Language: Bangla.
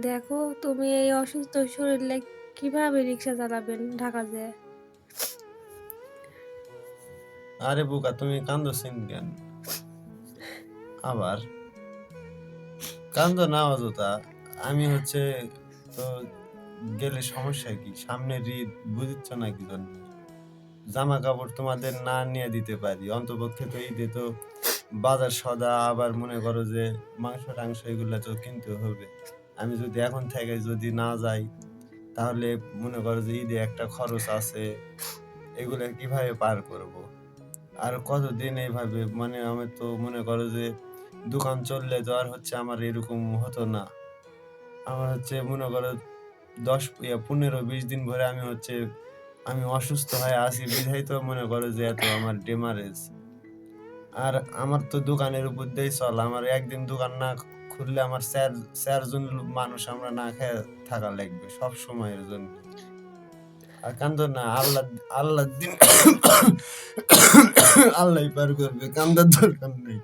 দেখো তুমি এই অসুস্থ শরীরে কিভাবে রিক্সা চালাবেন ঢাকা যেয়ে? আরে বোকা, তুমি কান্দছেন কেন? আবার কান্দো না অযথা। আমি তো গেলে সমস্যা কি? সামনে ঈদ, বুঝিচ্ছ না কি জন্য? জামা কাপড় তোমাদের না নিয়ে দিতে পারি, অন্তপক্ষে তো ঈদে তো বাজার সদা, আবার মনে করো যে মাংস টাংস এগুলা তো কিনতে হবে। আমি যদি এখন থেকে যদি না যাই, তাহলে মনে করো যে ঈদে একটা খরচ আছে, এগুলা কিভাবে পার করব? আর কতদিন এইভাবে, মানে আমি তো মনে করো যে দোকান চললে তো আর আমার এরকম হতো না। আমার মনে করো 15-20 দিন ভরে আমি অসুস্থ হয়ে আছি বিধায় তো মনে করো যে এত আমার ডেমারেজ। আর আমার তো দোকানের উপর দিয়েই চল, আমার একদিন দোকান না খুললে আমার চারজন মানুষ আমরা না খেয়ে থাকা লাগবে সব সময়ের জন্য। আর কান্দো না, আল্লাহ আল্লাহ দিন আল্লাহ পার করবে, কান্দার দরকার নেই।